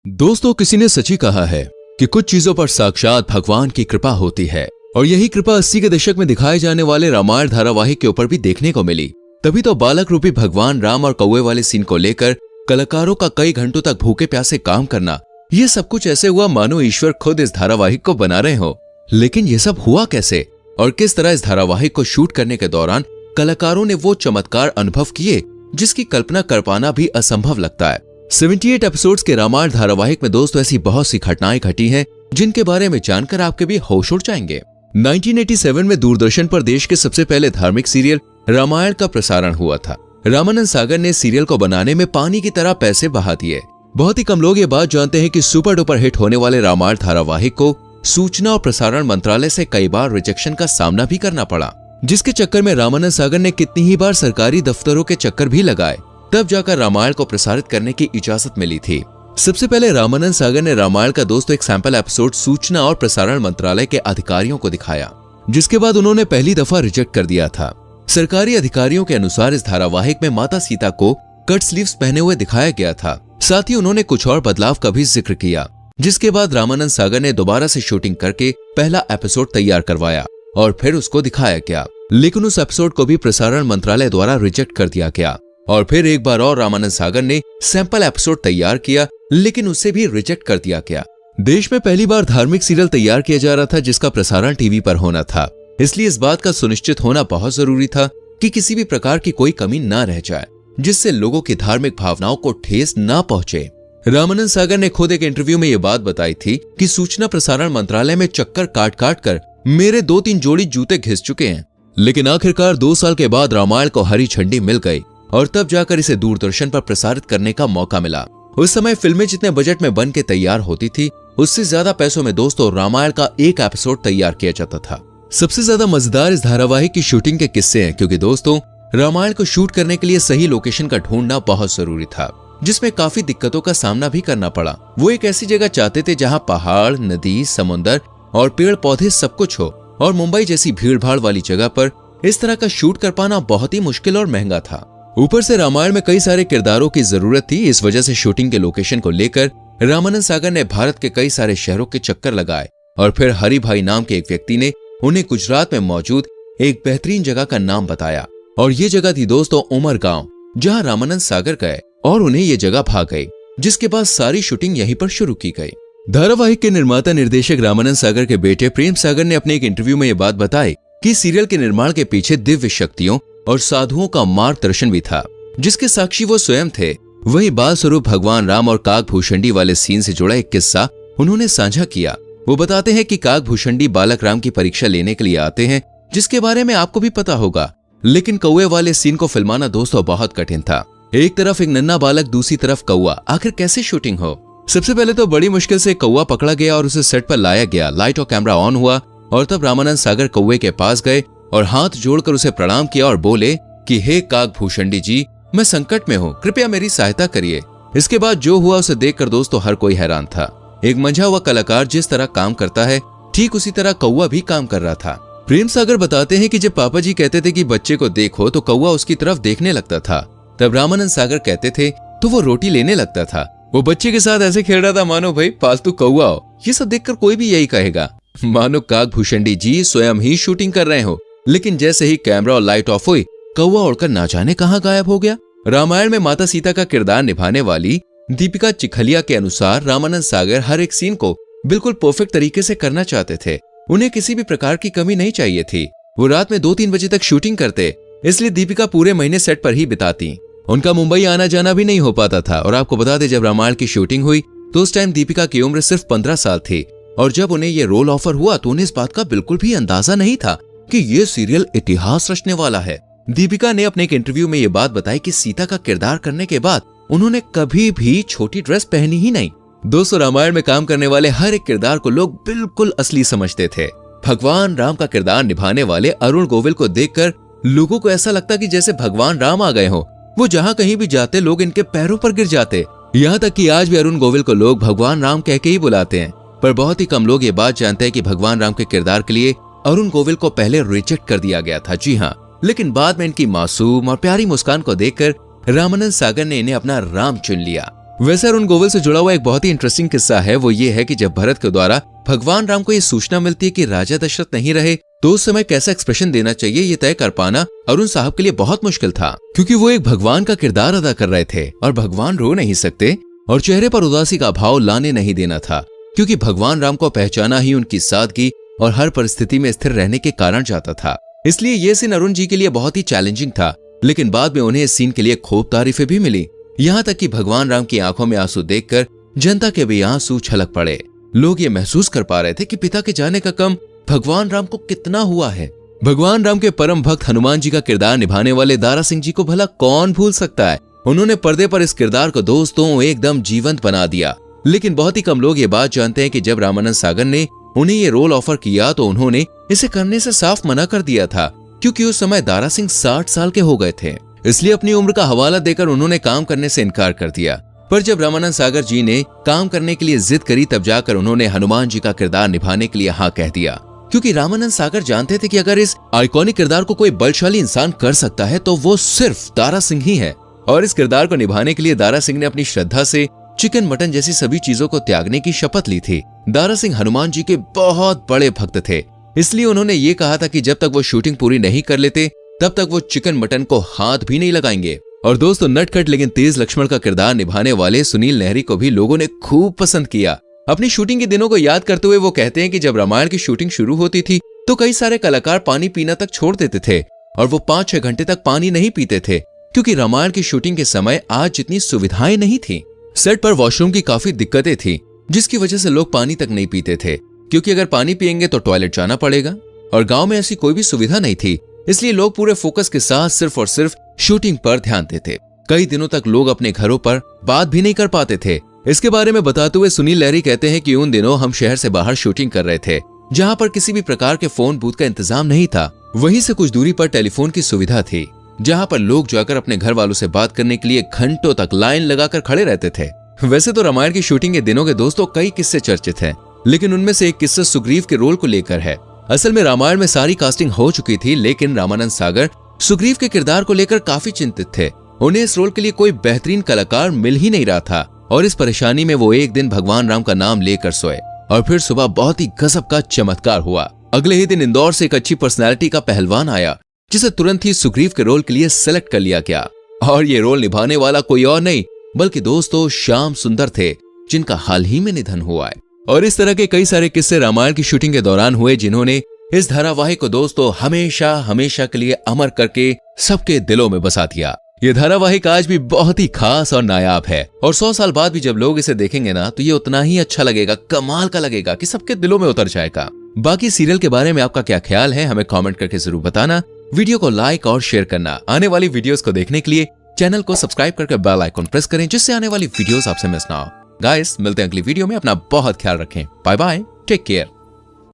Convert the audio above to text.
दोस्तों, किसी ने सच ही कहा है कि कुछ चीजों पर साक्षात भगवान की कृपा होती है और यही कृपा 80 के दशक में दिखाए जाने वाले रामायण धारावाहिक के ऊपर भी देखने को मिली। तभी तो बालक रूपी भगवान राम और कौवे वाले सीन को लेकर कलाकारों का कई घंटों तक भूखे प्यासे काम करना, ये सब कुछ ऐसे हुआ मानो ईश्वर खुद इस धारावाहिक को बना रहे हो। लेकिन ये सब हुआ कैसे और किस तरह इस धारावाहिक को शूट करने के दौरान कलाकारों ने वो चमत्कार अनुभव किए जिसकी कल्पना कर पाना भी असंभव लगता है। 78 एपिसोड्स के रामायण धारावाहिक में दोस्तों ऐसी बहुत सी घटनाएं घटी हैं जिनके बारे में जानकर आपके भी होश उड़ जाएंगे। 1987 में दूरदर्शन पर देश के सबसे पहले धार्मिक सीरियल रामायण का प्रसारण हुआ था। रामानंद सागर ने सीरियल को बनाने में पानी की तरह पैसे बहा दिए। बहुत ही कम लोग ये बात जानते हैं कि सुपर डुपर हिट होने वाले रामायण धारावाहिक को सूचना और प्रसारण मंत्रालय से कई बार रिजेक्शन का सामना भी करना पड़ा, जिसके चक्कर में रामानंद सागर ने कितनी ही बार सरकारी दफ्तरों के चक्कर भी लगाए, तब जाकर रामायण को प्रसारित करने की इजाजत मिली थी। सबसे पहले रामानंद सागर ने रामायण का दोस्तों एक सैंपल एपिसोड सूचना और प्रसारण मंत्रालय के अधिकारियों को दिखाया, जिसके बाद उन्होंने पहली दफा रिजेक्ट कर दिया था। सरकारी अधिकारियों के अनुसार इस धारावाहिक में माता सीता को कट स्लीव्स पहने हुए दिखाया गया था। साथ ही उन्होंने कुछ और बदलाव का भी जिक्र किया, जिसके बाद रामानंद सागर ने दोबारा से शूटिंग करके पहला एपिसोड तैयार करवाया और फिर उसको दिखाया गया। लेकिन उस एपिसोड को भी प्रसारण मंत्रालय द्वारा रिजेक्ट कर दिया गया और फिर एक बार और रामानंद सागर ने सैंपल एपिसोड तैयार किया, लेकिन उसे भी रिजेक्ट कर दिया गया। देश में पहली बार धार्मिक सीरियल तैयार किया जा रहा था जिसका प्रसारण टीवी पर होना था, इसलिए इस बात का सुनिश्चित होना बहुत जरूरी था कि किसी भी प्रकार की कोई कमी न रह जाए जिससे लोगों की धार्मिक भावनाओं को ठेस न पहुंचे। रामानंद सागर ने खुद एक इंटरव्यू में ये बात बताई थी कि सूचना प्रसारण मंत्रालय में चक्कर काट काट कर मेरे 2-3 जोड़ी जूते घिस चुके हैं, लेकिन आखिरकार 2 साल के बाद रामायण को हरी झंडी मिल गई और तब जाकर इसे दूरदर्शन पर प्रसारित करने का मौका मिला। उस समय फिल्में जितने बजट में बन के तैयार होती थी, उससे ज्यादा पैसों में दोस्तों रामायण का एक एपिसोड तैयार किया जाता था। सबसे ज्यादा मजेदार इस धारावाहिक की शूटिंग के किस्से हैं, क्योंकि दोस्तों रामायण को शूट करने के लिए सही लोकेशन का ढूंढना बहुत जरूरी था, जिसमें काफी दिक्कतों का सामना भी करना पड़ा। वो एक ऐसी जगह चाहते थे जहाँ पहाड़, नदी, समुद्र और पेड़ पौधे सब कुछ हो, और मुंबई जैसी भीड़ भाड़ वाली जगह पर इस तरह का शूट कर पाना बहुत ही मुश्किल और महंगा था। ऊपर से रामायण में कई सारे किरदारों की जरूरत थी। इस वजह से शूटिंग के लोकेशन को लेकर रामानंद सागर ने भारत के कई सारे शहरों के चक्कर लगाए और फिर हरि भाई नाम के एक व्यक्ति ने उन्हें गुजरात में मौजूद एक बेहतरीन जगह का नाम बताया, और ये जगह थी दोस्तों उमरगांव, जहां रामानंद सागर गए और उन्हें ये जगह भा गई, जिसके बाद सारी शूटिंग यहीं पर शुरू की गई। धारावाहिक के निर्माता निर्देशक रामानंद सागर के बेटे प्रेम सागर ने अपने एक इंटरव्यू में ये बात बताई कि सीरियल के निर्माण के पीछे दिव्य शक्तियों और साधुओं का मार्गदर्शन भी था, जिसके साक्षी वो स्वयं थे। वही बाल स्वरूप भगवान राम और काकभूषणी वाले सीन से जुड़ा एक किस्सा उन्होंने साझा किया। वो बताते हैं कि काकभूषणी बालक राम की परीक्षा लेने के लिए आते हैं, जिसके बारे में आपको भी पता होगा, लेकिन कौवे वाले सीन को फिल्माना दोस्तों बहुत कठिन था। एक तरफ एक नन्हा बालक, दूसरी तरफ कौवा, आखिर कैसे शूटिंग हो? सबसे पहले तो बड़ी मुश्किल से कौवा पकड़ा गया और उसे सेट पर लाया गया। लाइट और कैमरा ऑन हुआ और तब रामानंद सागर कौवे के पास गए और हाथ जोड़कर उसे प्रणाम किया और बोले कि हे काकभूषणी जी, मैं संकट में हूँ, कृपया मेरी सहायता करिए। इसके बाद जो हुआ उसे देखकर दोस्तों हर कोई हैरान था। एक मंझा हुआ कलाकार जिस तरह काम करता है, ठीक उसी तरह कौवा भी काम कर रहा था। प्रेम सागर बताते हैं कि जब पापा जी कहते थे कि बच्चे को देखो तो कौवा उसकी तरफ देखने लगता था, तब रामानंद सागर कहते थे तो वो रोटी लेने लगता था। वो बच्चे के साथ ऐसे खेल रहा था मानो भाई पालतू कौवा हो। ये सब देखकर कोई भी यही कहेगा, मानो काकभूषणी जी स्वयं ही शूटिंग कर रहे हो। लेकिन जैसे ही कैमरा और लाइट ऑफ हुई, कौवा उड़कर ना जाने कहां गायब हो गया। रामायण में माता सीता का किरदार निभाने वाली दीपिका चिखलिया के अनुसार रामानंद सागर हर एक सीन को बिल्कुल परफेक्ट तरीके से करना चाहते थे। उन्हें किसी भी प्रकार की कमी नहीं चाहिए थी। वो रात में 2-3 बजे तक शूटिंग करते, इसलिए दीपिका पूरे महीने सेट पर ही बिताती। उनका मुंबई आना जाना भी नहीं हो पाता था। और आपको बता दें, जब रामायण की शूटिंग हुई तो उस टाइम दीपिका की उम्र सिर्फ 15 साल थी, और जब उन्हें ये रोल ऑफर हुआ तो उन्हें इस बात का बिल्कुल भी अंदाजा नहीं था कि ये सीरियल इतिहास रचने वाला है। दीपिका ने अपने एक इंटरव्यू में ये बात बताई कि सीता का किरदार करने के बाद उन्होंने कभी भी छोटी ड्रेस पहनी ही नहीं। दोस्तों रामायण में काम करने वाले हर एक किरदार को लोग बिल्कुल असली समझते थे। भगवान राम का किरदार निभाने वाले अरुण गोविल को देखकर लोगों को ऐसा लगता कि जैसे भगवान राम आ गए हो। वो जहाँ कहीं भी जाते लोग इनके पैरों पर गिर जाते। यहाँ तक कि आज भी अरुण गोविल को लोग भगवान राम कह के ही बुलाते हैं। पर बहुत ही कम लोग ये बात जानते हैं कि भगवान राम के किरदार के लिए अरुण गोविल को पहले रिजेक्ट कर दिया गया था। जी हाँ, लेकिन बाद में इनकी मासूम और प्यारी मुस्कान को देखकर रामानंद सागर ने इन्हें अपना राम चुन लिया। वैसे अरुण गोविल से जुड़ा हुआ एक बहुत ही इंटरेस्टिंग किस्सा है, वो ये है कि जब भरत के द्वारा भगवान राम को ये सूचना मिलती है कि राजा दशरथ नहीं रहे, तो उस समय कैसा एक्सप्रेशन देना चाहिए ये तय कर पाना अरुण साहब के लिए बहुत मुश्किल था, क्योंकि वो एक भगवान का किरदार अदा कर रहे थे और भगवान रो नहीं सकते और चेहरे पर उदासी का भाव लाने नहीं देना था, क्योंकि भगवान राम को पहचाना ही उनकी सादगी और हर परिस्थिति में स्थिर रहने के कारण जाता था। इसलिए ये सीन अरुण जी के लिए बहुत ही चैलेंजिंग था, लेकिन बाद में उन्हें इस सीन के लिए खूब तारीफें भी मिली। यहाँ तक कि भगवान राम की आंखों में आंसू देखकर जनता के भी आंसू छलक पड़े। लोग ये महसूस कर पा रहे थे कि पिता के जाने का गम भगवान राम को कितना हुआ है। भगवान राम के परम भक्त हनुमान जी का किरदार निभाने वाले दारा सिंह जी को भला कौन भूल सकता है। उन्होंने पर्दे पर इस किरदार को दोस्तों एकदम जीवंत बना दिया। लेकिन बहुत ही कम लोग ये बात जानते हैं कि जब रामानंद सागर ने उन्हें ये रोल ऑफर किया तो उन्होंने इसे करने से साफ मना कर दिया था, क्योंकि उस समय दारा सिंह 60 साल के हो गए थे। इसलिए अपनी उम्र का हवाला देकर उन्होंने काम करने से इनकार कर दिया। पर जब रामानंद सागर जी ने काम करने के लिए जिद करी, तब जाकर उन्होंने हनुमान जी का किरदार निभाने के लिए हाँ कह दिया, क्योंकि रामानंद सागर जानते थे कि अगर इस आइकॉनिक किरदार को कोई बलशाली इंसान कर सकता है तो वो सिर्फ दारा सिंह ही है। और इस किरदार को निभाने के लिए दारा सिंह ने अपनी श्रद्धा से चिकन मटन जैसी सभी चीजों को त्यागने की शपथ ली थी। दारा सिंह हनुमान जी के बहुत बड़े भक्त थे, इसलिए उन्होंने ये कहा था कि जब तक वो शूटिंग पूरी नहीं कर लेते तब तक वो चिकन मटन को हाथ भी नहीं लगाएंगे। और दोस्तों, नटखट लेकिन तेज लक्ष्मण का किरदार निभाने वाले सुनील नेहरी को भी लोगों ने खूब पसंद किया। अपनी शूटिंग के दिनों को याद करते हुए वो कहते हैं कि जब रामायण की शूटिंग शुरू होती थी तो कई सारे कलाकार पानी पीना तक छोड़ देते थे और वो 5-6 घंटे तक पानी नहीं पीते थे, क्योंकि रामायण की शूटिंग के समय आज जितनी सुविधाएं नहीं थी। सेट पर वॉशरूम की काफी दिक्कतें थी, जिसकी वजह से लोग पानी तक नहीं पीते थे, क्योंकि अगर पानी पिएंगे तो टॉयलेट जाना पड़ेगा और गांव में ऐसी कोई भी सुविधा नहीं थी। इसलिए लोग पूरे फोकस के साथ सिर्फ और सिर्फ शूटिंग पर ध्यान देते। कई दिनों तक लोग अपने घरों पर बात भी नहीं कर पाते थे। इसके बारे में बताते हुए सुनील लहरी कहते हैं कि उन दिनों हम शहर से बाहर शूटिंग कर रहे थे, जहां पर किसी भी प्रकार के फोन बूथ का इंतजाम नहीं था। वहीं से कुछ दूरी पर टेलीफोन की सुविधा थी, जहां पर लोग जाकर अपने घर वालों से बात करने के लिए घंटों तक लाइन लगाकर खड़े रहते थे। वैसे तो रामायण की शूटिंग के दिनों के दोस्तों कई किस्से चर्चित हैं, लेकिन उनमें से एक किस्सा सुग्रीव के रोल को लेकर है। असल में रामायण में सारी कास्टिंग हो चुकी थी, लेकिन रामानंद सागर सुग्रीव के किरदार को लेकर काफी चिंतित थे। उन्हें इस रोल के लिए कोई बेहतरीन कलाकार मिल ही नहीं रहा था और इस परेशानी में वो एक दिन भगवान राम का नाम लेकर सोए और फिर सुबह बहुत ही गजब का चमत्कार हुआ। अगले ही दिन इंदौर से एक अच्छी पर्सनैलिटी का पहलवान आया, जिसे तुरंत ही सुग्रीव के रोल के लिए सेलेक्ट कर लिया गया। और ये रोल निभाने वाला कोई और नहीं बल्कि दोस्तों श्याम सुंदर थे, जिनका हाल ही में निधन हुआ है। और इस तरह के कई सारे किस्से रामायण की शूटिंग के दौरान हुए, जिन्होंने इस धारावाहिक को दोस्तों हमेशा हमेशा के लिए अमर करके सबके दिलों में बसा दिया। ये धारावाहिक आज भी बहुत ही खास और नायाब है और 100 साल बाद भी जब लोग इसे देखेंगे ना तो ये उतना ही अच्छा लगेगा, कमाल का लगेगा कि सबके दिलों में उतर जाएगा। बाकी सीरियल के बारे में आपका क्या ख्याल है, हमें कमेंट करके जरूर बताना। वीडियो को लाइक और शेयर करना। आने वाली वीडियोस को देखने के लिए चैनल को सब्सक्राइब करके बेल आइकन प्रेस करें, जिससे आने वाली वीडियोस आपसे मिस ना हो। गाइस, मिलते हैं अगली वीडियो में। अपना बहुत ख्याल रखें। Bye bye, take care.